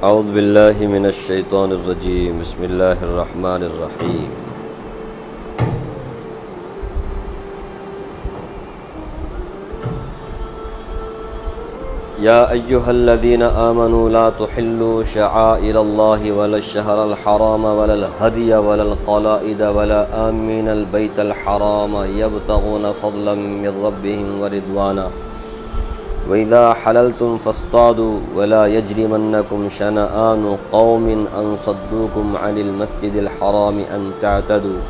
اعوذ باللہ من الشیطان الرجیم بسم اللہ الرحمن الرحیم یا ایہا الذین آمنوا لا تحلوا شعائر اللہ ولا الشہر الحرام ولا الہدی ولا القلائد ولا آمین البیت الحرام یبتغون فضلا من ربهم ورضوانا وَإِذَا حَلَلْتُمْ فَاصْطَادُوا وَلَا يَجْرِمَنَّكُمْ شَنَآنُ قَوْمٍ أَن صَدُّوكُمْ عَنِ الْمَسْجِدِ الْحَرَامِ أَن تَعْتَدُوا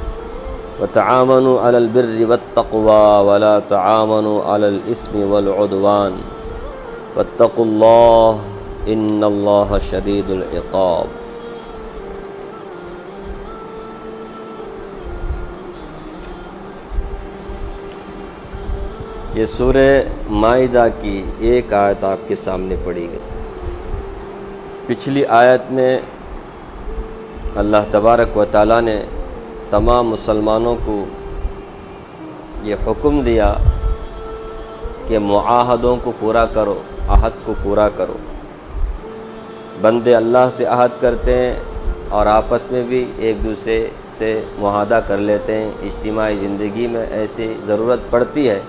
وَتَعَاوَنُوا عَلَى الْبِرِّ وَالتَّقْوَى وَلَا تَعَاوَنُوا عَلَى الْإِثْمِ وَالْعُدْوَانِ وَاتَّقُوا اللَّهَ إِنَّ اللَّهَ شَدِيدُ الْعِقَابِ۔ یہ سورہ مائدہ کی ایک آیت آپ کے سامنے پڑھی گئی۔ پچھلی آیت میں اللہ تبارک و تعالیٰ نے تمام مسلمانوں کو یہ حکم دیا کہ معاہدوں کو پورا کرو، عہد کو پورا کرو۔ بندے اللہ سے عہد کرتے ہیں اور آپس میں بھی ایک دوسرے سے معاہدہ کر لیتے ہیں، اجتماعی زندگی میں ایسی ضرورت پڑتی ہے،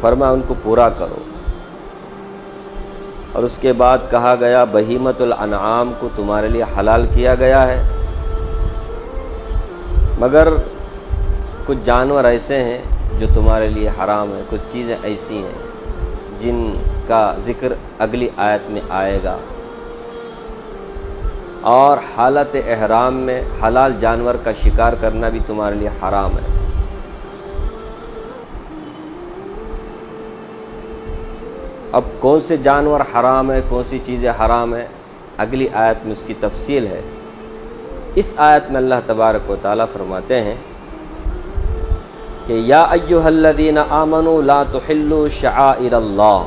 فرمایا ان کو پورا کرو۔ اور اس کے بعد کہا گیا بہیمۃ الانعام کو تمہارے لیے حلال کیا گیا ہے، مگر کچھ جانور ایسے ہیں جو تمہارے لیے حرام ہیں، کچھ چیزیں ایسی ہیں جن کا ذکر اگلی آیت میں آئے گا۔ اور حالت احرام میں حلال جانور کا شکار کرنا بھی تمہارے لیے حرام ہے۔ اب کون سے جانور حرام ہے، کون سی چیزیں حرام ہیں، اگلی آیت میں اس کی تفصیل ہے۔ اس آیت میں اللہ تبارک و تعالیٰ فرماتے ہیں کہ یا ایہا الذین آمنوا لا تحلوا شعائر اللہ۔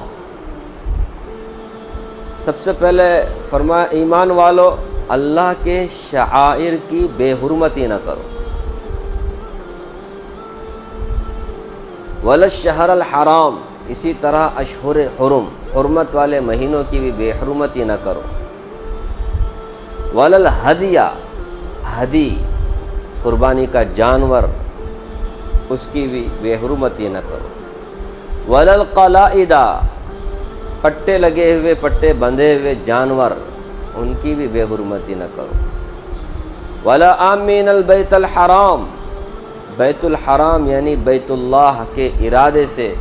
سب سے پہلے فرمایا ایمان والو اللہ کے شعائر کی بے حرمتی نہ کرو، ولا الشہر الحرام، اسی طرح اشہر حرم، حرمت والے مہینوں کی بھی بے حرمتی نہ کرو، ولا الہدی، ہدی قربانی کا جانور، اس کی بھی بے حرمتی نہ کرو، ولا القلائد، پٹے لگے ہوئے پٹے بندھے ہوئے جانور، ان کی بھی بے حرمتی نہ کرو، ولا آمین البیت الحرام، بیت الحرام یعنی بیت اللہ کے ارادے سے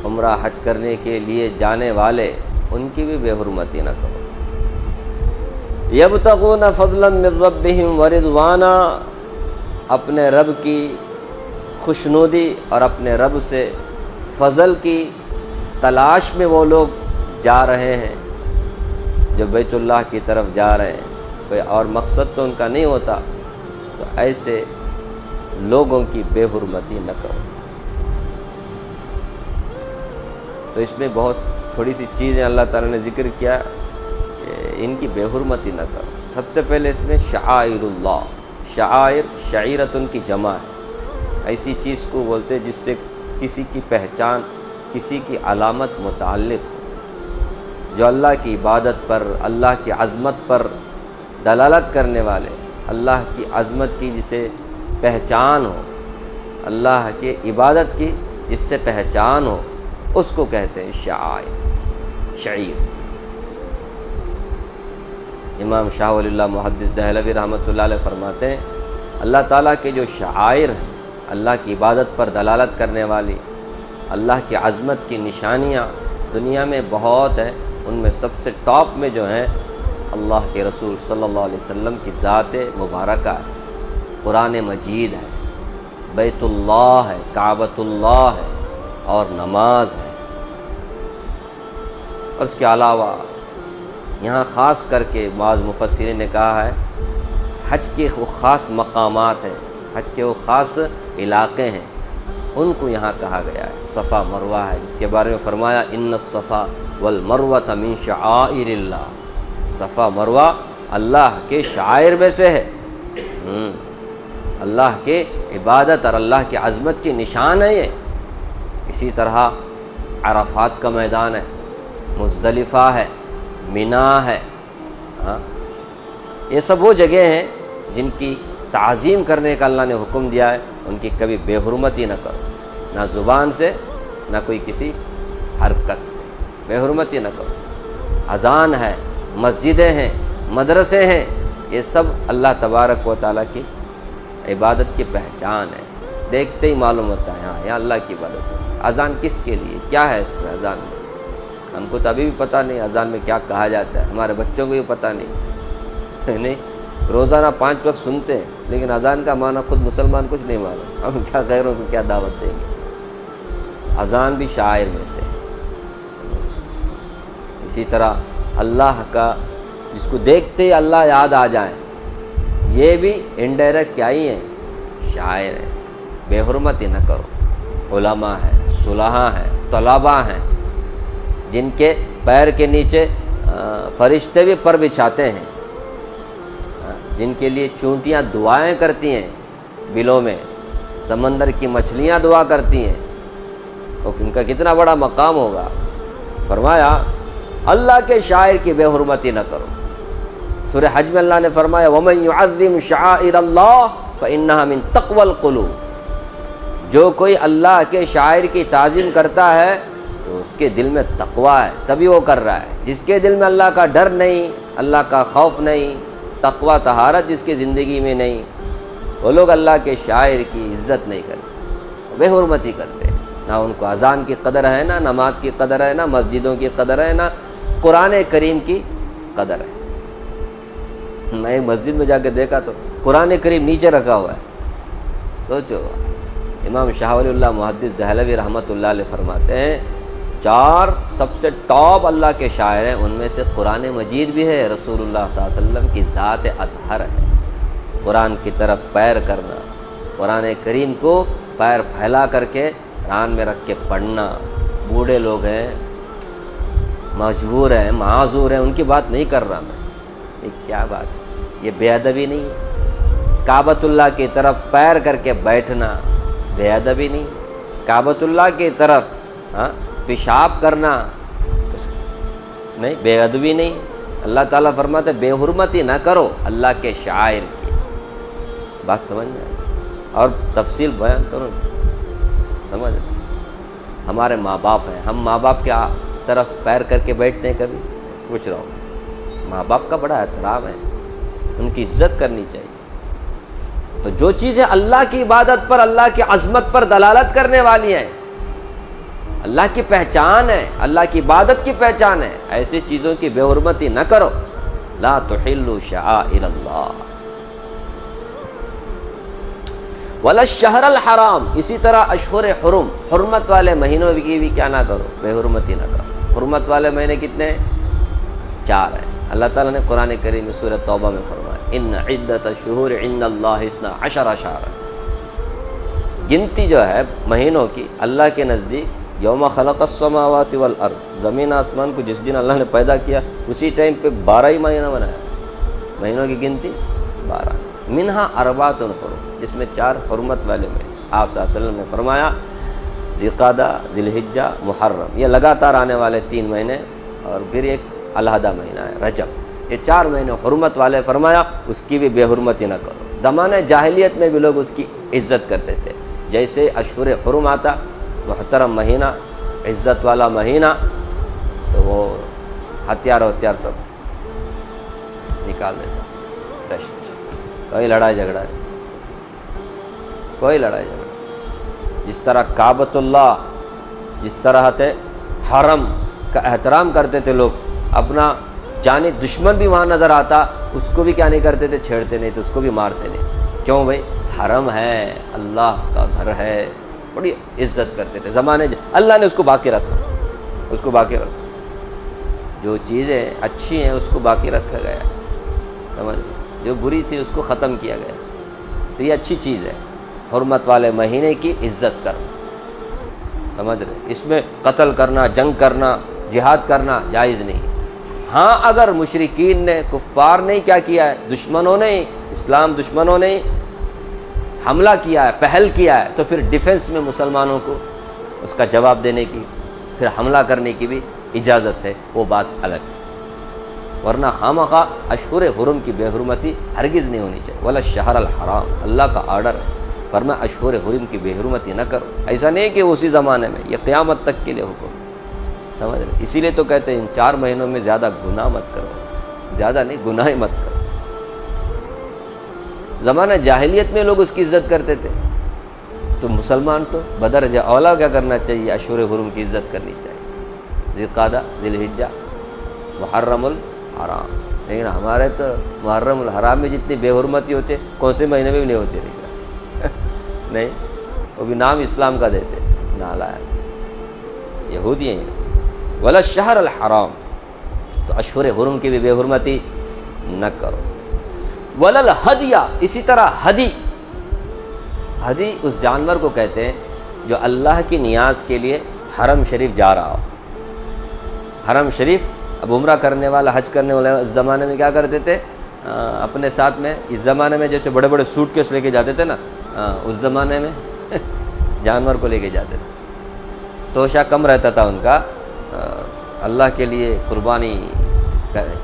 عمرہ حج کرنے کے لیے جانے والے، ان کی بھی بے حرمتی نہ کرو۔ یبتغون فضلا من ربہم ورضوانا، اپنے رب کی خوشنودی اور اپنے رب سے فضل کی تلاش میں وہ لوگ جا رہے ہیں جو بیت اللہ کی طرف جا رہے ہیں، کوئی اور مقصد تو ان کا نہیں ہوتا، تو ایسے لوگوں کی بے حرمتی نہ کرو۔ تو اس میں بہت تھوڑی سی چیزیں اللہ تعالیٰ نے ذکر کیا کہ ان کی بے حرمتی نہ کرو۔ سب سے پہلے اس میں شعائر اللہ، شعائر شعیرتن کی جمع ہے، ایسی چیز کو بولتے جس سے کسی کی پہچان، کسی کی علامت متعلق ہو، جو اللہ کی عبادت پر، اللہ کی عظمت پر دلالت کرنے والے، اللہ کی عظمت کی جسے پہچان ہو، اللہ کی عبادت کی جس سے پہچان ہو، اس کو کہتے ہیں شعائر، شعیر۔ امام شاہ ولی اللہ محدث دہلوی رحمۃ اللہ علیہ فرماتے ہیں اللہ تعالیٰ کے جو شعائر ہیں، اللہ کی عبادت پر دلالت کرنے والی، اللہ کی عظمت کی نشانیاں دنیا میں بہت ہیں، ان میں سب سے ٹاپ میں جو ہیں اللہ کے رسول صلی اللہ علیہ وسلم کی ذات مبارکہ ہے، قرآن مجید ہے، بیت اللہ ہے، کعبۃ اللہ ہے، اور نماز ہے۔ اور اس کے علاوہ یہاں خاص کر کے بعض مفسرین نے کہا ہے حج کے وہ خاص مقامات ہیں، حج کے وہ خاص علاقے ہیں، ان کو یہاں کہا گیا ہے۔ صفا مروہ ہے، جس کے بارے میں فرمایا ان الصفا والمروۃ من شعائر اللہ، صفا مروہ اللہ کے شعائر میں سے ہے، اللہ کے عبادت اور اللہ کی عظمت کی نشان ہے یہ۔ اسی طرح عرفات کا میدان ہے، مزدلفہ ہے، مینا ہے، ہاں یہ سب وہ جگہ ہیں جن کی تعظیم کرنے کا اللہ نے حکم دیا ہے، ان کی کبھی بے حرمتی نہ کرو، نہ زبان سے نہ کوئی کسی حرکت سے بے حرمتی نہ کرو۔ اذان ہے، مسجدیں ہیں، مدرسے ہیں، یہ سب اللہ تبارک و تعالیٰ کی عبادت کی پہچان ہے، دیکھتے ہی معلوم ہوتا ہے ہاں یہ اللہ کی عبادت ہے۔ اذان کس کے لیے، کیا ہے اس میں اذان میں؟ ہم کو تو ابھی بھی پتہ نہیں اذان میں کیا کہا جاتا ہے، ہمارے بچوں کو بھی پتہ نہیں روزانہ 5 وقت سنتے ہیں، لیکن اذان کا معنی خود مسلمان کچھ نہیں معلوم، ہم کیا غیروں کو کیا دعوت دیں گے؟ اذان بھی شاعر میں سے۔ اسی طرح اللہ کا جس کو دیکھتے ہی اللہ یاد آ جائے، یہ بھی انڈائریکٹ کیا ہی ہے، شاعر ہے۔ بے حرمتی نہ کرو۔ علماء ہیں، صلحاء ہیں، طلباء ہیں، جن کے پیر کے نیچے فرشتے بھی پر بچھاتے ہیں، جن کے لیے چونٹیاں دعائیں کرتی ہیں بلوں میں، سمندر کی مچھلیاں دعا کرتی ہیں، تو ان کا کتنا بڑا مقام ہوگا۔ فرمایا اللہ کے شاعر کی بے حرمتی نہ کرو۔ سورہ حج میں اللہ نے فرمایا وَمَن يُعَظِّمْ شَعَائِرَ اللَّهِ فَإِنَّهَا مِن تَقْوَى الْقُلُوبِ، جو کوئی اللہ کے شاعر کی تعظیم کرتا ہے تو اس کے دل میں تقویٰ ہے، تبھی وہ کر رہا ہے۔ جس کے دل میں اللہ کا ڈر نہیں، اللہ کا خوف نہیں، تقویٰ طہارت جس کی زندگی میں نہیں، وہ لوگ اللہ کے شاعر کی عزت نہیں کرتے، بے حرمتی کرتے، نہ ان کو اذان کی قدر ہے، نہ نماز کی قدر ہے، نہ مسجدوں کی قدر ہے، نہ قرآن کریم کی قدر ہے۔ میں مسجد میں جا کے دیکھا تو قرآن کریم نیچے رکھا ہوا ہے، سوچو۔ امام شاہ ولی اللہ محدث دہلوی رحمۃ اللہ علیہ فرماتے ہیں 4 سب سے ٹاپ اللہ کے شاعر ہیں، ان میں سے قرآن مجید بھی ہے، رسول اللہ صلی اللہ علیہ وسلم کی ذات اطہر ہے۔ قرآن کی طرف پیر کرنا، قرآن کریم کو پیر پھیلا کر کے ران میں رکھ کے پڑھنا، بوڑھے لوگ ہیں، مجبور ہیں، معذور ہیں، ان کی بات نہیں کر رہا میں، یہ کیا بات ہے؟ یہ بے ادبی نہیں ہے؟ کعبۃ اللہ کی طرف پیر کر کے بیٹھنا بے ادبی نہیں؟ کعبۃ اللہ کی طرف پیشاب کرنا نہیں بے ادبی نہیں؟ اللہ تعالیٰ فرماتے بے حرمتی نہ کرو اللہ کے شاعر کی۔ بات سمجھ میں آئی؟ اور تفصیل بیان کرو، سمجھ؟ ہمارے ماں باپ ہیں، ہم ماں باپ کے طرف پیر کر کے بیٹھتے ہیں کبھی؟ پوچھ رہا ہوں۔ ماں باپ کا بڑا احترام ہے، ان کی عزت کرنی چاہیے۔ تو جو چیزیں اللہ کی عبادت پر، اللہ کی عظمت پر دلالت کرنے والی ہیں، اللہ کی پہچان ہے، اللہ کی عبادت کی پہچان ہے، ایسی چیزوں کی بے حرمتی نہ کرو۔ لا تحلوا شعائر اللہ ولا الشہر الحرام، اسی طرح اشہر حرم، حرمت والے مہینوں کی بھی کیا نہ کرو، بے حرمتی نہ کرو۔ حرمت والے مہینے کتنے ہیں؟ 4 ہیں۔ اللہ تعالیٰ نے قرآن کریم میں سورہ توبہ میں فرمایا ان عدت الشہور عند اللہ 12 شہرا، گنتی جو ہے مہینوں کی اللہ کے نزدیک یوم خلق السماوات والارض، زمین آسمان کو جس دن اللہ نے پیدا کیا اسی ٹائم پہ 12 ہی مہینہ بنایا، مہینوں کی گنتی 12، منہا اربعۃ حرم، جس میں 4 حرمت والے مہینے۔ آپ صلی اللہ علیہ وسلم نے فرمایا ذی-قعدہ، ذی الحجہ، محرم، یہ لگاتار آنے والے 3 مہینے، اور پھر ایک الحدہ مہینہ ہے رجب، یہ 4 مہینے حرمت والے، فرمایا اس کی بھی بے حرمتی نہ کرو۔ زمانہ جاہلیت میں بھی لوگ اس کی عزت کرتے تھے، جیسے اشہر حرم آتا، محترم مہینہ، عزت والا مہینہ، تو وہ ہتھیار سب نکال دیتا، ٹیسٹ، کوئی لڑائی جھگڑا نہیں، کوئی لڑائی جھگڑا۔ جس طرح کعبۃ اللہ، جس طرح حرم کا احترام کرتے تھے لوگ، اپنا جانی دشمن بھی وہاں نظر آتا اس کو بھی کیا نہیں کرتے تھے، چھیڑتے نہیں، تو اس کو بھی مارتے نہیں۔ کیوں بھائی؟ حرم ہے، اللہ کا گھر ہے، بڑی عزت کرتے تھے زمانے، اللہ نے اس کو باقی رکھا، اس کو باقی رکھا، جو چیزیں اچھی ہیں اس کو باقی رکھا گیا، سمجھ، جو بری تھی اس کو ختم کیا گیا، تو یہ اچھی چیز ہے، حرمت والے مہینے کی عزت کرنا، سمجھ رہے؟ اس میں قتل کرنا، جنگ کرنا، جہاد کرنا جائز نہیں۔ ہاں اگر مشرکین نے، کفار نے کیا کیا ہے، دشمنوں نے، اسلام دشمنوں نے حملہ کیا ہے، پہل کیا ہے، تو پھر ڈیفنس میں مسلمانوں کو اس کا جواب دینے کی، پھر حملہ کرنے کی بھی اجازت ہے وہ بات الگ ہے، ورنہ خواہ اشہر حرم کی بے حرمتی ہرگز نہیں ہونی چاہیے۔ ولا الشہر الحرام، اللہ کا آرڈر ہے، فرمایا اشہر حرم کی بے حرمتی نہ کرو۔ ایسا نہیں کہ اسی زمانے میں، یہ قیامت تک کے لیے حکم، سمجھ رہے؟ اسی لیے تو کہتے ہیں ان 4 مہینوں میں زیادہ گناہ مت کرو، زیادہ نہیں گناہ مت کرو۔ زمانہ جاہلیت میں لوگ اس کی عزت کرتے تھے، تو مسلمان تو بدرجہ اولا کیا کرنا چاہیے؟ اشہر حرم کی عزت کرنی چاہیے، ذی القعدہ، ذی الحجہ، محرم الحرام۔ لیکن ہمارے تو محرم الحرام میں جتنی بے حرمتی ہوتے کون سے مہینے میں بھی نہیں ہوتی رہی نہیں، وہ بھی نام اسلام کا دیتے، نالائق یہودی ہیں۔ ولا الشہر الحرام، تو اشہر حرم کی بھی بے حرمتی نہ کرو۔ ولا الہدیہ، اسی طرح ہدی اس جانور کو کہتے ہیں جو اللہ کی نیاز کے لیے حرم شریف جا رہا ہو۔ حرم شریف، اب عمرہ کرنے والا، حج کرنے والے اس زمانے میں کیا کرتے تھے؟ اپنے ساتھ میں، اس زمانے میں جیسے بڑے بڑے سوٹ کیس لے کے جاتے تھے نا، اس زمانے میں جانور کو لے کے جاتے تھے، توشہ کم رہتا تھا ان کا، اللہ کے لیے قربانی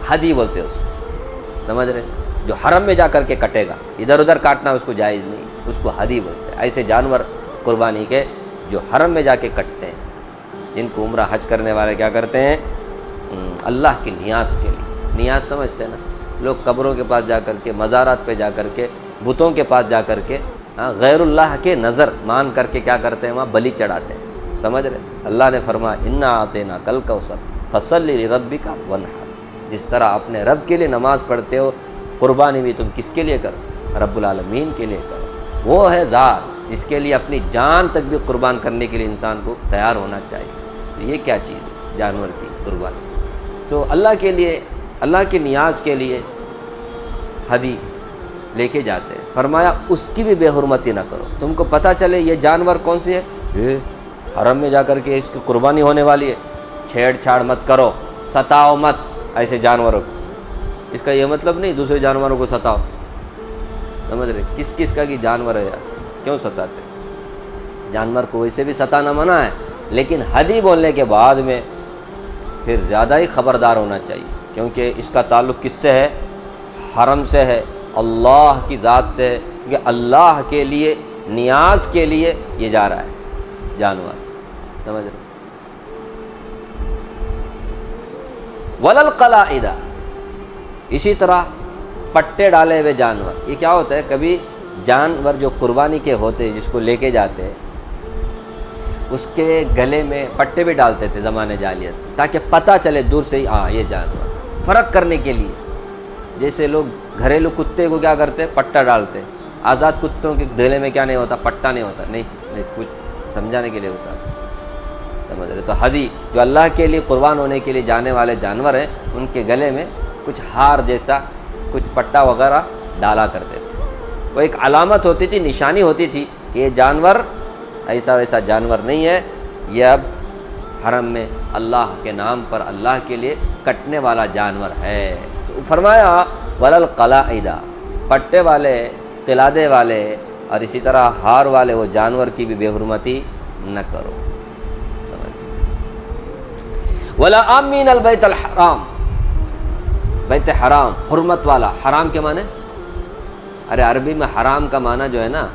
ہدی بولتے اس کو، سمجھ رہے؟ جو حرم میں جا کر کے کٹے گا، ادھر ادھر کاٹنا اس کو جائز نہیں، اس کو ہدی بولتے ہیں۔ ایسے جانور قربانی کے جو حرم میں جا کے کٹتے ہیں، جن کو عمرہ حج کرنے والے کیا کرتے ہیں؟ اللہ کی نیاز کے لیے، نیاز سمجھتے ہیں نا، لوگ قبروں کے پاس جا کر کے، مزارات پہ جا کر کے، بتوں کے پاس جا کر کے غیر اللہ کے نظر مان کر کے کیا کرتے ہیں؟ وہاں بلی چڑھاتے ہیں، سمجھ رہے؟ اللہ نے فرمایا انا اعطیناک الکوثر فصلی لربک وانحر، جس طرح اپنے رب کے لیے نماز پڑھتے ہو، قربانی بھی تم کس کے لیے کرو؟ رب العالمین کے لیے کرو۔ وہ ہے ذات جس کے لیے اپنی جان تک بھی قربان کرنے کے لیے انسان کو تیار ہونا چاہیے۔ تو یہ کیا چیز ہے؟ جانور کی قربانی۔ تو اللہ کے لیے، اللہ کی نیاز کے لیے ہدی لے کے جاتے ہیں، فرمایا اس کی بھی بے حرمتی نہ کرو۔ تم کو پتہ چلے یہ جانور کون سی ہے، یہ حرم میں جا کر کے اس کی قربانی ہونے والی ہے، چھیڑ چھاڑ مت کرو، ستاؤ مت ایسے جانوروں کو۔ اس کا یہ مطلب نہیں دوسرے جانوروں کو ستاؤ، سمجھ رہے؟ کس کس کا کہ جانور ہے یار، کیوں ستاتے؟ جانور کو ویسے بھی ستانا منع ہے، لیکن ہدی بولنے کے بعد میں پھر زیادہ ہی خبردار ہونا چاہیے، کیونکہ اس کا تعلق کس سے ہے؟ حرم سے ہے، اللہ کی ذات سے ہے، کیونکہ اللہ کے لیے، نیاز کے لیے یہ جا رہا ہے جانور، سمجھ رہے؟ وَلَا الْقَلَائِدَ، اسی طرح پٹے ڈالے ہوئے جانور۔ یہ کیا ہوتا ہے؟ کبھی جانور جو قربانی کے ہوتے جس کو لے کے جاتے، اس کے گلے میں پٹے بھی ڈالتے تھے زمانے جاہلیت، تاکہ پتہ چلے دور سے ہی ہاں یہ جانور، فرق کرنے کے لیے۔ جیسے لوگ گھریلو کتے کو کیا کرتے؟ پٹا ڈالتے، آزاد کتوں کے گلے میں کیا نہیں ہوتا؟ پٹا نہیں ہوتا، نہیں کچھ سمجھانے کے لیے ہوتا، سمجھ رہے؟ تو ہدی جو اللہ کے لیے قربان ہونے کے لیے جانے والے جانور ہیں، ان کے گلے میں کچھ ہار جیسا، کچھ پٹا وغیرہ ڈالا کرتے تھے۔ وہ ایک علامت ہوتی تھی، نشانی ہوتی تھی کہ یہ جانور ایسا ویسا جانور نہیں ہے، یہ اب حرم میں اللہ کے نام پر اللہ کے لیے کٹنے والا جانور ہے۔ تو فرمایا وَلَا الْقَلَائِدَ، پٹے والے، قلادے والے اور اسی طرح ہار والے وہ جانور کی بھی بے حرمتی نہ کرو۔ وَلَا آمِّنَ الْبَيْتَ الْحَرَامَ، بیت حرام، حرمت والا۔ حرام کے معنی؟ ارے عربی میں حرام کا معنی جو ہے نا،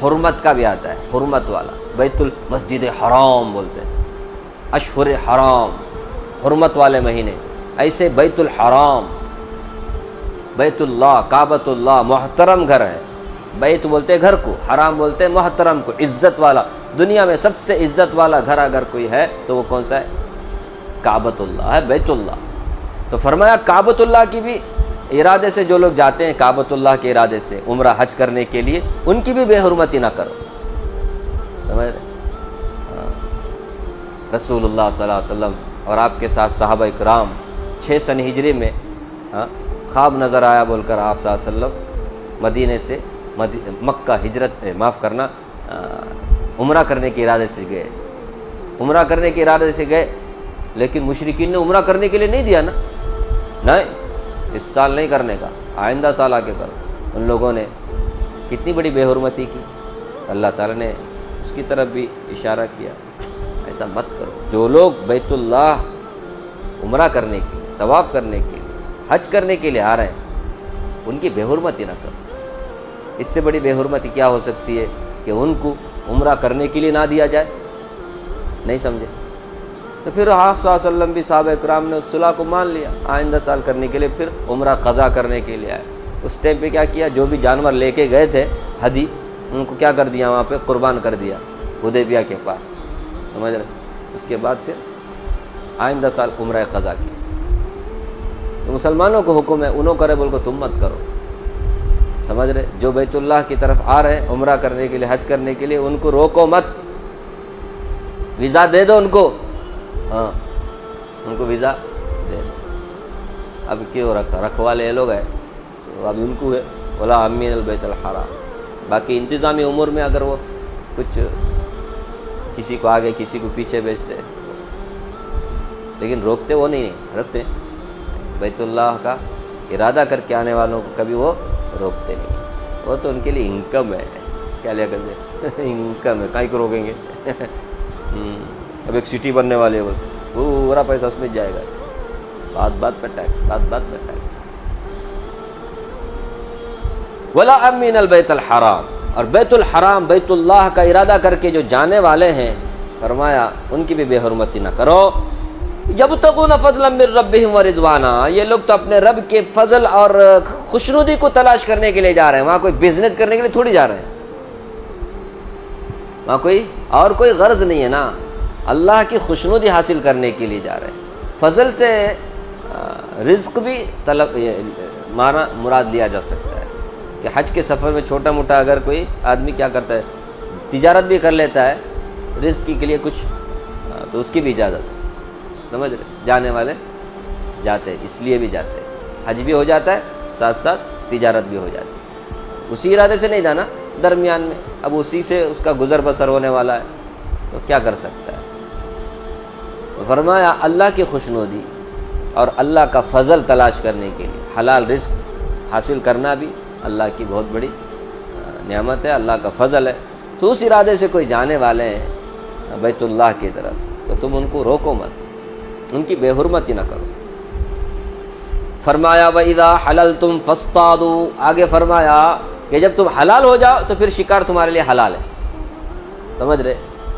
حرمت کا بھی آتا ہے، حرمت والا۔ بیت المسجد حرام بولتے ہیں، اشہر حرام، حرمت والے مہینے۔ ایسے بیت الحرام، بیت اللہ، کعبۃ اللہ، محترم گھر ہے۔ بیت بولتے گھر کو، حرام بولتے محترم کو، عزت والا۔ دنیا میں سب سے عزت والا گھر اگر کوئی ہے تو وہ کون سا ہے؟ کعبۃ اللہ ہے، بیت اللہ۔ تو فرمایا کعبۃ اللہ کی بھی ارادے سے جو لوگ جاتے ہیں، کعبۃ اللہ کے ارادے سے عمرہ حج کرنے کے لیے، ان کی بھی بے حرمتی نہ کرو، سمجھ رہے؟ رسول اللہ صلی اللہ علیہ وسلم اور آپ کے ساتھ صحابہ اکرام 6 سن ہجری میں خواب نظر آیا بول کر آپ صلی اللہ علیہ وسلم مدینے سے مکہ ہجرت، معاف کرنا، عمرہ کرنے کے ارادے سے گئے، عمرہ کرنے کے ارادے سے گئے، لیکن مشرکین نے عمرہ کرنے کے لیے نہیں دیا نا، نہیں اس سال نہیں کرنے کا، آئندہ سال آ کے کرو۔ ان لوگوں نے کتنی بڑی بے حرمتی کی، اللہ تعالیٰ نے اس کی طرف بھی اشارہ کیا، ایسا مت کرو۔ جو لوگ بیت اللہ عمرہ کرنے کے لیے، طواف کرنے کے لیے، حج کرنے کے لیے آ رہے ہیں، ان کی بے حرمتی نہ کرو۔ اس سے بڑی بے حرمتی کیا ہو سکتی ہے کہ ان کو عمرہ کرنے کے لیے نہ دیا جائے؟ نہیں سمجھے؟ تو پھر آپ صلی اللہ علیہ وسلم بھی صحابہ کرام نے اس صلح کو مان لیا، آئندہ سال کرنے کے لیے پھر عمرہ قضا کرنے کے لیے آئے۔ اس ٹائم پہ کیا کیا، جو بھی جانور لے کے گئے تھے ہدی، ان کو کیا کر دیا، وہاں پہ قربان کر دیا حدیبیہ کے پاس، سمجھ رہے؟ اس کے بعد پھر آئندہ سال عمرہ قضا کی۔ تو مسلمانوں کو حکم ہے، انہوں کرے بول کو تم مت کرو، سمجھ رہے؟ جو بیت اللہ کی طرف آ رہے ہیں عمرہ کرنے کے لیے، حج کرنے کے لیے، ان کو روکو مت، ویزا دے دو ان کو، ہاں ان کو ویزا دے دو۔ اب کیوں رکھوالے لوگ ہیں تو اب ان کو ہے ولا امین البیت الحرام۔ باقی انتظامی امور میں اگر وہ کچھ کسی کو آگے کسی کو پیچھے بھیجتے ہیں، لیکن روکتے وہ نہیں رکھتے، بیت اللہ کا ارادہ کر کے آنے والوں کو کبھی وہ روکتے نہیں، وہ تو ان کے لیے انکم ہے، کیا لیا کرتے انکم ہے، کہیں کو روکیں گے؟ اب ایک سٹی بننے والے وہ پورا پیسہ اس میں جائے گا، بات بات پہ ٹیکس، بات بات پہ ٹیکس۔ ولا امین البیت الحرام، اور بیت الحرام بیت اللہ کا ارادہ کر کے جو جانے والے ہیں، فرمایا ان کی بھی بے حرمتی نہ کرو۔ یبتغون فضلا من ربہم ورضوانا، یہ لوگ تو اپنے رب کے فضل اور خوشنودی کو تلاش کرنے کے لیے جا رہے ہیں، وہاں کوئی بزنس کرنے کے لیے تھوڑی جا رہے ہیں، وہاں کوئی غرض نہیں ہے نا، اللہ کی خوشنودی حاصل کرنے کے لیے جا رہے ہیں۔ فضل سے رزق بھی طلب معنی مراد لیا جا سکتا ہے کہ حج کے سفر میں چھوٹا موٹا اگر کوئی آدمی کیا کرتا ہے، تجارت بھی کر لیتا ہے رزق کے لیے کچھ، تو اس کی بھی اجازت ہے، سمجھ رہے؟ جانے والے جاتے ہیں، اس لیے بھی جاتے ہیں، حج بھی ہو جاتا ہے ساتھ ساتھ تجارت بھی ہو جاتی ہے، اسی ارادے سے نہیں جانا درمیان میں، اب اسی سے اس کا گزر بسر ہونے والا ہے تو کیا کر سکتا ہے؟ فرمایا اللہ کی خوشنودی اور اللہ کا فضل تلاش کرنے کے لیے، حلال رزق حاصل کرنا بھی اللہ کی بہت بڑی نعمت ہے، اللہ کا فضل ہے، تو اس ارادے سے کوئی جانے والے ہیں بیت اللہ کی طرف تو تم ان کو روکو مت، ان کی بے حرمتی نہ کرو۔ فرمایا وَإِذَا حَلَلْتُمْ فَاصْطَادُوا، آگے فرمایا کہ جب تم حلال ہو جاؤ تو پھر شکار تمہارے لیے حلال ہے، سمجھ رہے؟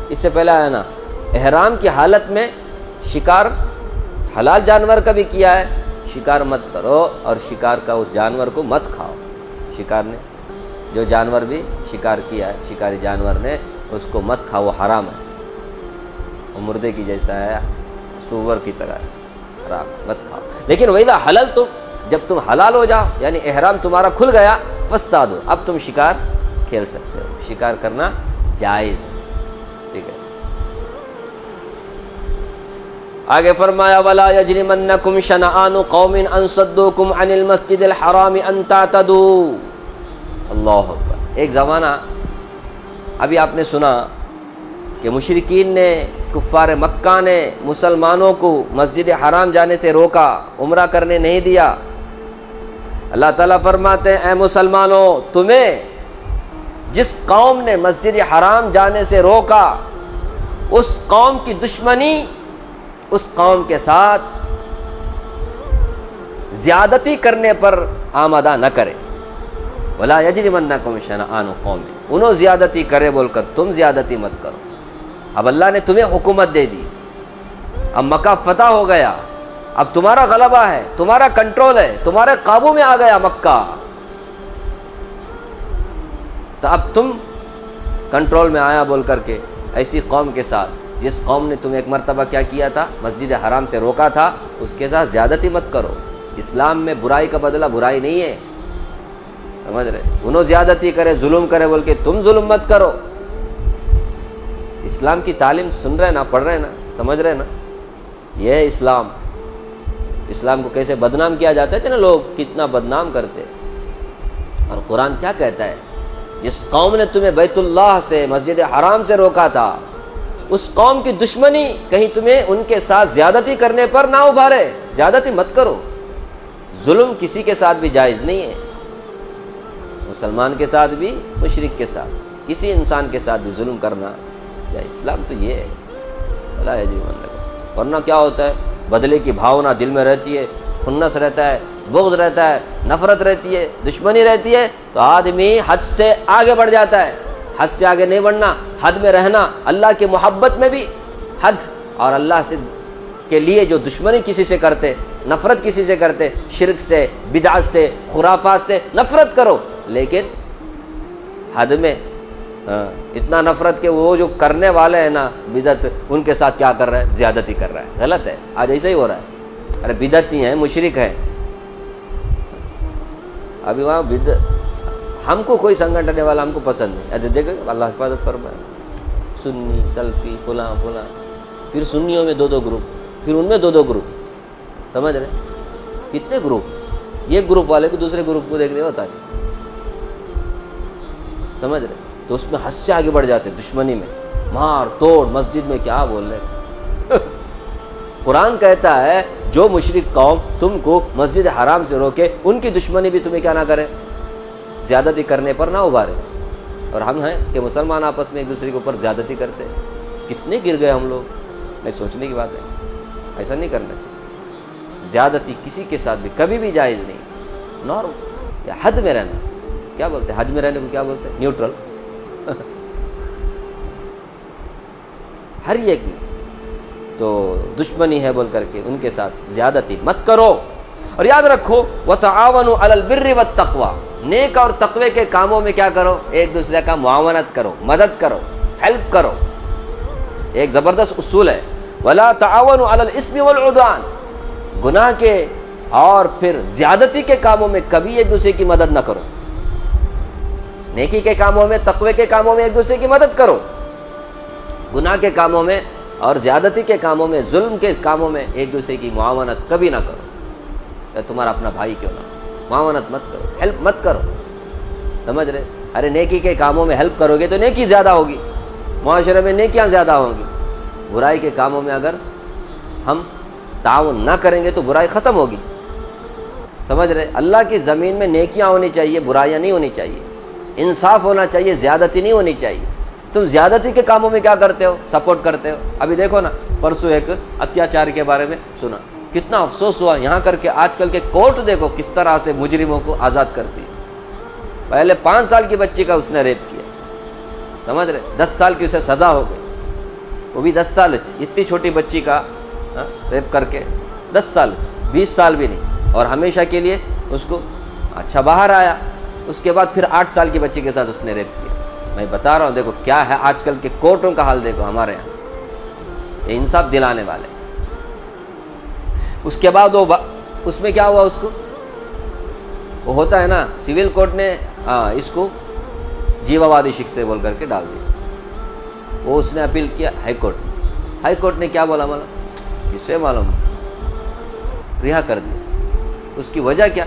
اس سے پہلے آیا نا احرام کی حالت میں شکار حلال جانور کا بھی کیا ہے، شکار مت کرو، اور شکار کا اس جانور کو مت کھاؤ، شکار نے جو جانور بھی شکار کیا ہے، شکاری جانور نے، اس کو مت کھاؤ، وہ حرام ہے، وہ مردے کی جیسا ہے، سور کی طرح ہے، حرام مت کھاؤ۔ لیکن وَإِذَا حَلَلْتُمْ، جب تم حلال ہو جاؤ یعنی احرام تمہارا کھل گیا، فاصطادوا، اب تم شکار کھیل سکتے ہو، شکار کرنا جائز ہے، ٹھیک ہے؟ آگے فرمایا وَلَا يَجْرِمَنَّكُمْ شَنَآنُ قَوْمٍ أَن صَدُّوكُمْ عَنِ الْمَسْجِدِ الْحَرَامِ أَن تَعْتَدُوا۔ اللہ اکبر۔ ایک زمانہ ابھی آپ نے سنا کہ مشرکین نے، کفار مکہ نے مسلمانوں کو مسجد حرام جانے سے روکا، عمرہ کرنے نہیں دیا۔ اللہ تعالیٰ فرماتے ہیں اے مسلمانوں، تمہیں جس قوم نے مسجد حرام جانے سے روکا، اس قوم کی دشمنی اس قوم کے ساتھ زیادتی کرنے پر آمادہ نہ کرے۔ وَلَا يَجْرِمَنَّكُمْ شَنَآنُ قَوْمٍ، انہوں زیادتی کرے بول کر تم زیادتی مت کرو۔ اب اللہ نے تمہیں حکومت دے دی، اب مکہ فتح ہو گیا، اب تمہارا غلبہ ہے، تمہارا کنٹرول ہے، تمہارے قابو میں آ گیا مکہ، تو اب تم کنٹرول میں آیا بول کر کے ایسی قوم کے ساتھ، جس قوم نے تمہیں ایک مرتبہ کیا کیا تھا، مسجد حرام سے روکا تھا، اس کے ساتھ زیادتی مت کرو۔ اسلام میں برائی کا بدلہ برائی نہیں ہے، سمجھ رہے؟ انہوں زیادتی کرے، ظلم کرے بول کے تم ظلم مت کرو۔ اسلام کی تعلیم سن رہے نا، پڑھ رہے نا، سمجھ رہے نا؟ یہ ہے اسلام۔ اسلام کو کیسے بدنام کیا جاتا ہے نا، لوگ کتنا بدنام کرتے، اور قرآن کیا کہتا ہے؟ جس قوم نے تمہیں بیت اللہ سے، مسجد حرام سے روکا تھا، اس قوم کی دشمنی کہیں تمہیں ان کے ساتھ زیادتی کرنے پر نہ ابھارے، زیادتی مت کرو۔ ظلم کسی کے ساتھ بھی جائز نہیں ہے، مسلمان کے ساتھ بھی، مشرک کے ساتھ، کسی انسان کے ساتھ بھی ظلم کرنا یا اسلام تو یہ ہے، ولا یجرمنکم۔ ورنہ کیا ہوتا ہے، بدلے کی بھاونا دل میں رہتی ہے، خنس رہتا ہے، بغض رہتا ہے، نفرت رہتی ہے، دشمنی رہتی ہے، تو آدمی حد سے آگے بڑھ جاتا ہے۔ حد سے آگے نہیں بڑھنا، حد میں رہنا، اللہ کی محبت میں بھی حد، اور اللہ سے کے لیے جو دشمنی کسی سے کرتے، نفرت کسی سے کرتے، شرک سے، بدعت سے، خرافات سے نفرت کرو، لیکن حد میں، اتنا نفرت کہ وہ جو کرنے والے ہیں نا بدعت، ان کے ساتھ کیا کر رہا ہے؟ زیادتی کر رہا ہے۔ غلط ہے، آج ایسا ہی ہو رہا ہے۔ ارے بدعتی ہیں، مشرک ہیں، ابھی وہاں ہم کو کوئی سنگٹنے والا ہم کو پسند نہیں۔ ارے دیکھو اللہ حفاظت فرمائے، سنی، سلفی، فلاں فلاں، پھر سنیوں میں 2 گروپ، پھر ان میں 2 گروپ، سمجھ رہے؟ کتنے گروپ؟ ایک گروپ والے کو دوسرے گروپ کو دیکھنے ہوتا ہے، سمجھ رہے؟ تو اس میں حد سے آگے بڑھ جاتے، دشمنی میں مار توڑ، مسجد میں کیا بول رہے؟ قرآن کہتا ہے جو مشرک قوم تم کو مسجد حرام سے روکے، ان کی دشمنی بھی تمہیں کیا نہ کرے؟ زیادتی کرنے پر نہ ابھارے۔ اور ہم ہیں کہ مسلمان آپس میں ایک دوسرے کے اوپر زیادتی کرتے ہیں، کتنے گر گئے ہم لوگ۔ یہ سوچنے کی بات ہے، ایسا نہیں کرنا چاہیے۔ زیادتی کسی کے ساتھ بھی کبھی بھی جائز نہیں، نارمل یا حد میں رہنا۔ کیا بولتے ہیں حد میں رہنے کو؟ کیا بولتے ہیں؟ نیوٹرل۔ ہر ایک میں تو دشمنی ہے بول کر کے ان کے ساتھ زیادتی مت کرو۔ اور یاد رکھو وَتَعَاوَنُوا عَلَى الْبِرِّ وَالتَّقْوَى، نیک اور تقوی کے کاموں میں کیا کرو؟ ایک دوسرے کا معاونت کرو، مدد کرو، ہیلپ کرو۔ ایک زبردست اصول ہے، وَلَا تَعَاوَنُوا عَلَى الْإِثْمِ وَالْعُدْوَانِ، گناہ کے اور پھر زیادتی کے کاموں میں کبھی ایک دوسرے کی مدد نہ کرو۔ نیکی کے کاموں میں، تقوی کے کاموں میں ایک دوسرے کی مدد کرو، گناہ کے کاموں میں اور زیادتی کے کاموں میں، ظلم کے کاموں میں ایک دوسرے کی معاونت کبھی نہ کرو۔ تمہارا اپنا بھائی کیوں نہ، معاونت مت کرو، ہیلپ مت کرو، سمجھ رہے؟ ارے نیکی کے کاموں میں ہیلپ کرو گے تو نیکی زیادہ ہوگی، معاشرے میں نیکیاں زیادہ ہوں گی۔ برائی کے کاموں میں اگر ہم تعاون نہ کریں گے تو برائی ختم ہوگی، سمجھ رہے؟ اللہ کی زمین میں نیکیاں ہونی چاہیے، برائیاں نہیں ہونی چاہیے، انصاف ہونا چاہیے، زیادتی نہیں ہونی چاہیے۔ تم زیادتی کے کاموں میں کیا کرتے ہو؟ سپورٹ کرتے ہو۔ ابھی دیکھو نا، پرسوں ایک اتیاچار کے بارے میں سنا، کتنا افسوس ہوا یہاں کر کے۔ آج کل کے کورٹ دیکھو کس طرح سے مجرموں کو آزاد کرتی ہے۔ پہلے 5 سال کی بچی کا اس نے ریپ کیا، سمجھ رہے؟ 10 سال کی اسے سزا ہو گئی، وہ بھی 10 سال، اتنی چھوٹی بچی کا ریپ کر کے 10 سال، 20 سال بھی نہیں، اور ہمیشہ کے لیے اس کو اچھا باہر آیا۔ اس کے بعد پھر 8 سال کی بچی کے ساتھ اس نے ریپ کیا۔ میں بتا رہا ہوں، دیکھو کیا ہے آج کل کے کورٹوں کا حال، دیکھو ہمارے یہاں، یہ انصاف دلانے والے۔ اس کے بعد وہ اس میں کیا ہوا، اس کو وہ ہوتا ہے نا سول کورٹ نے اس کو جیووادی شکشے بول کر کے ڈال دیا۔ وہ اس نے اپیل کیا ہائی کورٹ میں، ہائی کورٹ نے کیا بولا معلوم؟ اسے معلوم رہا کر دیا۔ اس کی وجہ کیا؟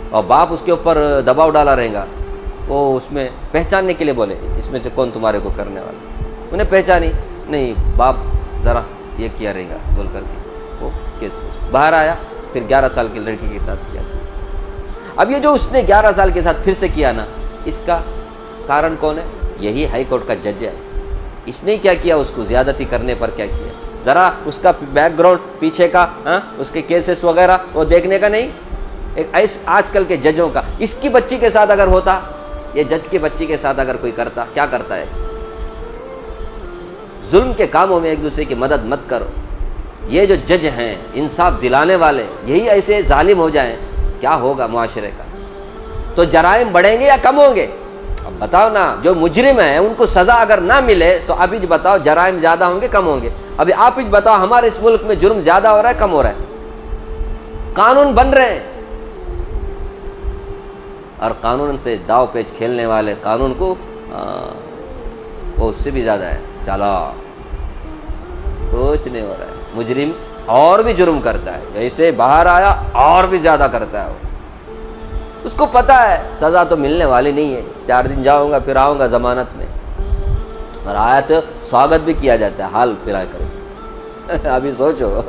اور باپ اس کے اوپر دباؤ ڈالا رہے گا، وہ اس میں پہچاننے کے لیے بولے اس میں سے کون تمہارے کو کرنے والا۔ انہیں پہچانی نہیں، باپ ذرا یہ کیا رہے گا بول کر کے وہ کیس باہر آیا، پھر 11 سال کی لڑکی کے ساتھ کیا۔ اب یہ جو اس نے 11 سال کے ساتھ پھر سے کیا نا، اس کا کارن کون ہے؟ یہی ہائی کورٹ کا جج ہے۔ اس نے کیا کیا؟ اس کو زیادتی کرنے پر کیا کیا؟ ذرا اس کا بیک گراؤنڈ پیچھے کا، اس کے کیسز وغیرہ وہ دیکھنے کا نہیں۔ ایک آج کل کے ججوں کا، اس کی بچی کے ساتھ اگر ہوتا، یہ جج کی بچی کے ساتھ اگر کوئی کرتا، کیا کرتا ہے؟ ظلم کے کاموں میں ایک دوسرے کی مدد مت کرو۔ یہ جو جج ہیں انصاف دلانے والے، یہی ایسے ظالم ہو جائیں، کیا ہوگا معاشرے کا؟ تو جرائم بڑھیں گے یا کم ہوں گے؟ اب بتاؤ نا، جو مجرم ہیں ان کو سزا اگر نہ ملے تو ابھی بتاؤ جرائم زیادہ ہوں گے کم ہوں گے؟ ابھی آپ بتاؤ ہمارے اس ملک میں جرم زیادہ ہو رہا ہے کم ہو رہا ہے؟ قانون بن رہے ہیں، اور قانون سے داؤ پیچ کھیلنے والے قانون کو وہ اس سے بھی زیادہ ہے چالاک، کچھ نہیں ہو رہا ہے۔ مجرم اور بھی جرم کرتا ہے، جیسے باہر آیا اور بھی زیادہ کرتا ہے۔ اس کو پتہ ہے سزا تو ملنے والی نہیں ہے، 4 دن جاؤں گا پھر آؤں گا ضمانت میں، اور آیا تو سواگت بھی کیا جاتا ہے حال پھرا کر۔ ابھی سوچو،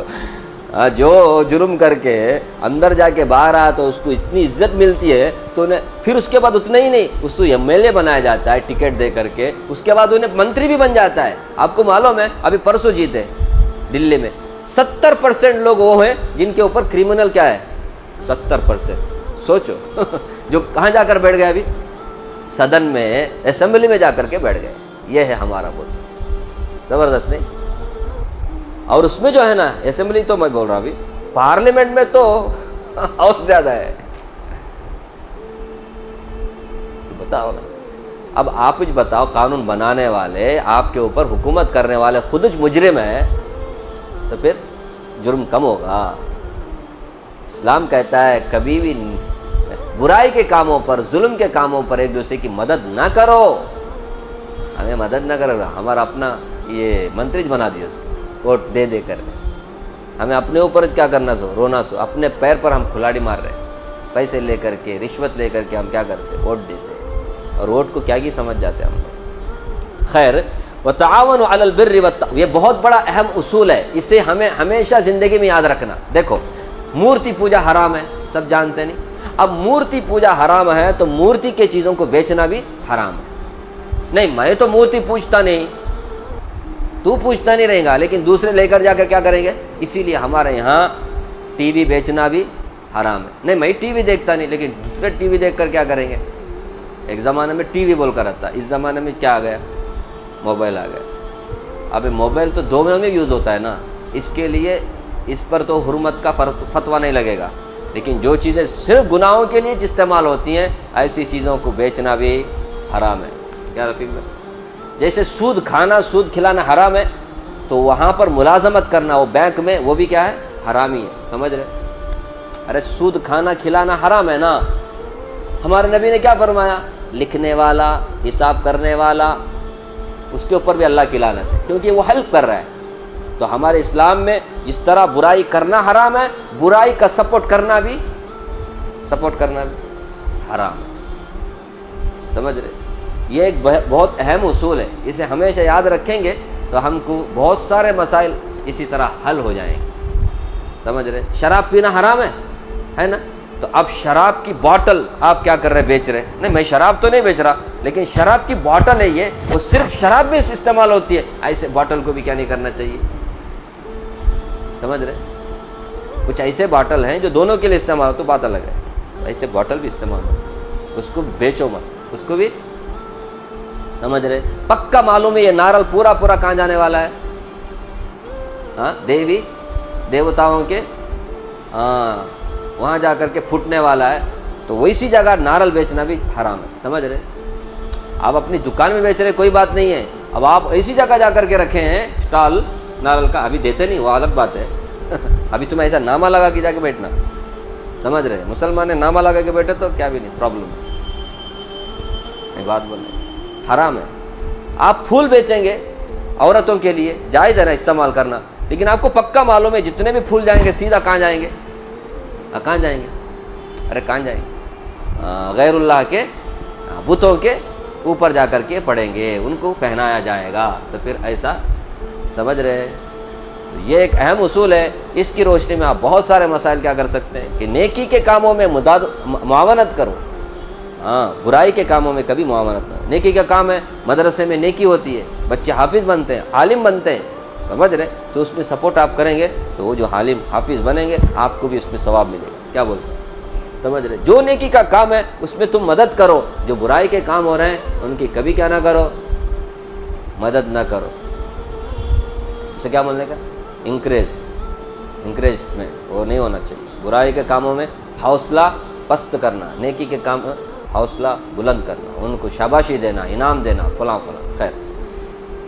جو جرم کر کے اندر جا کے باہر آیا تو اس کو اتنی عزت ملتی ہے، تو انہیں پھر اس کے بعد اتنا ہی نہیں، اس کو ایم ایل اے بنایا جاتا ہے ٹکٹ دے کر کے، اس کے بعد انہیں منتری بھی بن جاتا ہے۔ آپ کو معلوم ہے ابھی پرسوں جیتے دلی میں 70% لوگ وہ ہیں جن کے اوپر کرمنل کیا ہے، 70%. سوچو جو کہاں جا کر بیٹھ گئے، ابھی صدن میں، اسمبلی میں جا کر کے بیٹھ گئے. یہ ہے ہمارا ملک، زبردست نہیں؟ اور اس میں جو ہے نا، اسمبلی تو میں بول رہا ہوں، ابھی پارلیمنٹ میں تو اور زیادہ ہے. بتاؤ نا، اب آپ کچھ بتاؤ، قانون بنانے والے، آپ کے اوپر حکومت کرنے والے خود مجرم ہے تو پھر جرم کم ہوگا. اسلام کہتا ہے کبھی بھی برائی کے کاموں پر، ظلم کے کاموں پر ایک دوسرے کی مدد نہ کرو. ہمیں مدد نہ کرو، ہمارا اپنا یہ منتری بنا دیا اس کو، ووٹ دے دے کر ہمیں اپنے اوپر کیا کرنا، سو رونا، سو اپنے پیر پر ہم کھلاڑی مار رہے ہیں. پیسے لے کر کے، رشوت لے کر کے ہم کیا کرتے، ووٹ دیتے، اور ووٹ کو کیا کی سمجھ جاتے ہم لوگ. خیر، وتعاونوا علی البر والتقوی، یہ بہت بڑا اہم اصول ہے، اسے ہمیں ہمیشہ زندگی میں یاد رکھنا. دیکھو، مورتی پوجا حرام ہے، سب جانتے نہیں. اب مورتی پوجا حرام ہے تو مورتی کے چیزوں کو بیچنا بھی حرام ہے. نہیں، میں تو مورتی پوجتا نہیں، تو پوجتا نہیں رہے گا، لیکن دوسرے لے کر جا کر کیا کریں گے. اسی لیے ہمارے یہاں ٹی وی بیچنا بھی حرام ہے. نہیں، میں ٹی وی دیکھتا نہیں، لیکن دوسرے ٹی وی دیکھ کر کیا کریں گے. ایک زمانے میں ٹی وی بول کر رہتا، اس زمانے میں کیا آ گیا، موبائل آ گیا. اب موبائل تو دونوں میں یوز ہوتا ہے نا، اس کے لیے اس پر تو حرمت کا فتویٰ نہیں لگے گا. لیکن جو چیزیں صرف گناہوں کے لیے استعمال ہوتی ہیں، ایسی چیزوں کو بیچنا بھی حرام ہے. کیا رفیق میں، جیسے سود کھانا، سود کھلانا حرام ہے، تو وہاں پر ملازمت کرنا، وہ بینک میں، وہ بھی کیا ہے، حرام ہی ہے. سمجھ رہے؟ ارے سود کھانا کھلانا حرام ہے نا. ہمارے نبی نے کیا فرمایا، لکھنے والا، حساب کرنے والا، اس کے اوپر بھی اللہ کی لعنت ہے، کیونکہ وہ ہیلپ کر رہا ہے. تو ہمارے اسلام میں جس طرح برائی کرنا حرام ہے، برائی کا سپورٹ کرنا بھی حرام ہے. سمجھ رہے؟ یہ ایک بہت اہم اصول ہے، اسے ہمیشہ یاد رکھیں گے تو ہم کو بہت سارے مسائل اسی طرح حل ہو جائیں گے. سمجھ رہے؟ شراب پینا حرام ہے نا. تو اب شراب کی باٹل آپ کیا کر رہے، بیچ رہے. نہیں، میں شراب تو نہیں بیچ رہا، لیکن شراب کی باٹل ہے یہ، وہ صرف شراب میں استعمال ہوتی ہے، ایسے باٹل کو بھی کیا نہیں کرنا چاہیے. سمجھ رہے؟ کچھ ایسے باٹل ہیں جو دونوں کے لیے استعمال ہو تو بات الگ ہے، ایسے باٹل بھی استعمال ہو، اس کو بیچو مت، اس کو بھی. سمجھ رہے؟ پکا معلوم ہے یہ نارل پورا کہاں جانے والا ہے، ہاں، دیوتاؤں کے، ہاں، وہاں جا کر کے پھوٹنے والا ہے. تو ویسی جگہ نارل بیچنا بھی حرام ہے. سمجھ رہے؟ آپ اپنی دکان میں بیچ رہے کوئی بات نہیں ہے، اب آپ ایسی جگہ جا کر کے رکھے ہیں اسٹال نارل کا، ابھی دیتے نہیں، وہ الگ بات ہے. ابھی تم ایسا نامہ لگا کے جا کے بیٹھنا. سمجھ رہے؟ مسلمان نے نامہ لگا کے بیٹھے تو کیا بھی نہیں پرابلم ہے. بات بول رہے حرام ہے. آپ پھول بیچیں گے عورتوں کے لیے، جائز ہے نا استعمال کرنا، لیکن آپ کو پکا معلوم ہے جتنے بھی پھول جائیں گے سیدھا کہاں جائیں گے، ارے کہاں جائیں گے، غیر اللہ کے بتوں کے اوپر جا کر کے پڑیں گے، ان کو پہنایا جائے گا. تو پھر ایسا، سمجھ رہے؟ یہ ایک اہم اصول ہے. اس کی روشنی میں آپ بہت سارے مسائل کیا کر سکتے ہیں کہ نیکی کے کاموں میں معاونت کرو، ہاں، برائی کے کاموں میں کبھی معاونت نہ. نیکی کا کام ہے، مدرسے میں نیکی ہوتی ہے، بچے حافظ بنتے ہیں، عالم بنتے ہیں. سمجھ رہے؟ تو اس میں سپورٹ آپ کریں گے تو وہ جو عالم حافظ بنیں گے آپ کو بھی اس میں ثواب ملے گا. کیا بولتے ہیں؟ سمجھ رہے؟ جو نیکی کا کام ہے اس میں تم مدد کرو، جو برائی کے کام ہو رہے ہیں ان کی کبھی کیا نہ کرو، مدد نہ کرو. اسے کیا بولنے کا، انکریج میں وہ نہیں ہونا چاہیے. برائی کے کاموں میں حوصلہ پست کرنا، نیکی کے کام میں حوصلہ بلند کرنا، ان کو شاباشی دینا، انعام دینا، فلاں. خیر،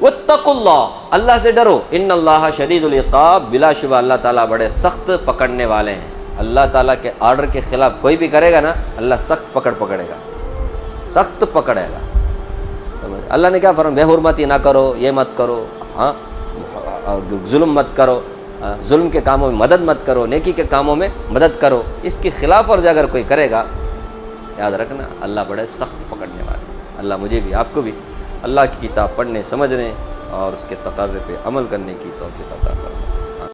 واتقوا اللہ، اللہ سے ڈرو. ان اللہ شدید العقاب، بلا شبہ اللہ تعالیٰ بڑے سخت پکڑنے والے ہیں. اللہ تعالیٰ کے آرڈر کے خلاف کوئی بھی کرے گا نا، اللہ سخت پکڑے گا، سخت پکڑے گا. اللہ نے کیا فرمایا، بے حرمتی نہ کرو، یہ مت کرو، ہاں، ظلم مت کرو، ظلم کے کاموں میں مدد مت کرو، نیکی کے کاموں میں مدد کرو. اس کی خلاف ورزی اگر کوئی کرے گا، یاد رکھنا اللہ بڑے سخت پکڑنے والے. اللہ مجھے بھی آپ کو بھی اللہ کی کتاب پڑھنے، سمجھنے اور اس کے تقاضے پہ عمل کرنے کی توفیق عطا فرمائے.